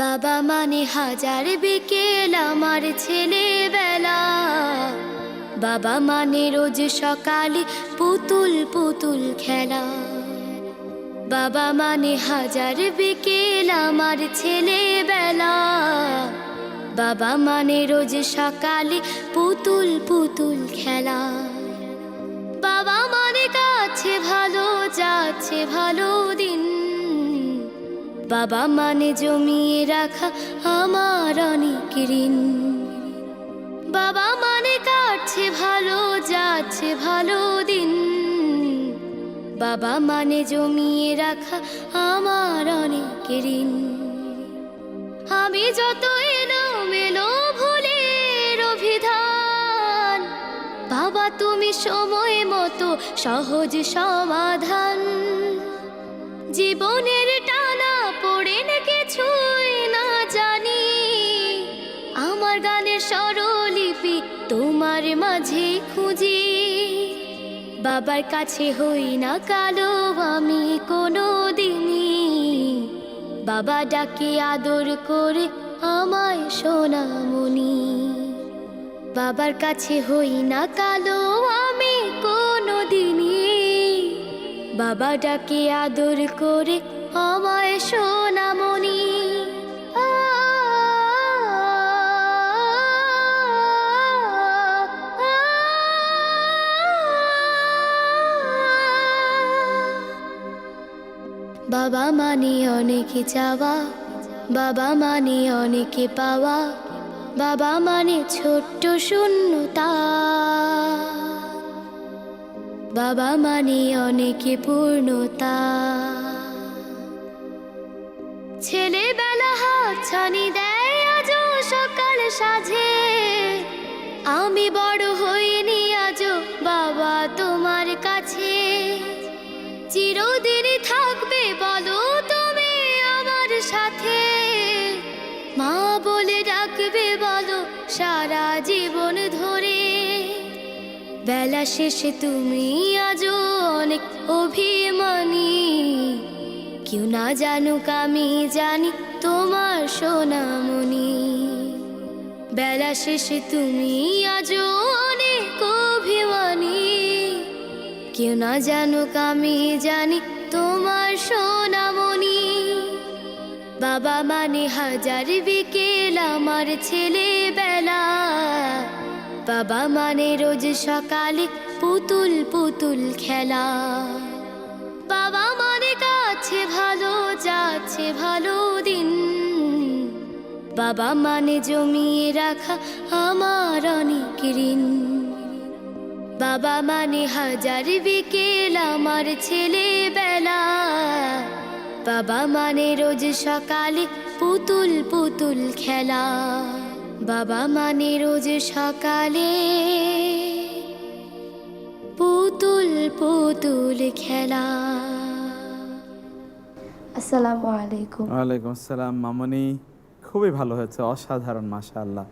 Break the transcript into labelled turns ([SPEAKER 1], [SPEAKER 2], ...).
[SPEAKER 1] বাবা মানে হাজার বিকেল আমার ছেলেবেলা, বাবা মানে রোজ সকালে পুতুল পুতুল খেলা। বাবা মানে হাজার বিকেল আমার ছেলেবেলা, বাবা মানে রোজ সকালে পুতুল পুতুল খেলা। বাবা মানে কাছে ভালো যাচ্ছে ভালো দিন, বাবা মানে জমিয়ে রাখা আমার অনেক ঋণ। বাবা মানে কাটছে ভালো যাচ্ছে ভালো দিন, বাবা মানে জমিয়ে রাখা আমার অনেক ঋণ। আমি যত এলোমেলো ভুলের অভিধান, বাবা তুমি সময় মতো সহজ সমাধান। জীবনের টানা পড়ে না কিছুই না জানি, আমার গানের স্বরলিপি তোমার মাঝে খুঁজি। বাবার কাছে হই না কালো আমি কোনো দিনই, বাবা ডাকে আদর করে আমায় সোনামণি। বাবার কাছে হই না কালো আমি কোনো দিনই, বাবা ডাকে আদর করে আমায় সোনামণি। বাবা মানে অনেক চাওয়া, বাবা মানে অনেক পাওয়া, বাবা মানে ছোট্ট শূন্যতা, বাবা মানে অনেক পূর্ণতা। ছেলেবেলা হাত ছানি দেয় আজও সকাল সাজে, আমি বড় হইনি আজও বাবা তোমার কাছে। চিরদিন থাকবে বলো তুমি আমার সাথে, মা বলে ডাকবে বলো সারা জীবন ধরে। বেলা শেষে তুমি আজও অনেক অভিমানী, কেউ না জানুক আমি জানি তোমার সোনামণি। বেলা শেষে তুমি আজও অনেক অভিমানী, কেউ না জানুক আমি জানি তোমার সোনামণি। বাবা মানে হাজার বিকেল আমার ছেলেবেলা, বাবা মানে রোজ সকালে পুতুল পুতুল খেলা। বাবা মানে কাছে ভালো যাচ্ছে ভালো দিন, বাবা মানে জমিয়ে রাখা আমার অনেক ঋণ। বাবা মানে হাজার বিকেল আমার ছেলেবেলা, বাবা মানে রোজ সকালে পুতুল পুতুল খেলা। বাবা মানে রোজ সকালে পুতুল পুতুল খেলা।
[SPEAKER 2] আসসালামু আলাইকুম।
[SPEAKER 3] ওয়ালাইকুম আসসালাম মামনি, খুবই ভালো হয়েছে, অসাধারণ, মাশাআল্লাহ।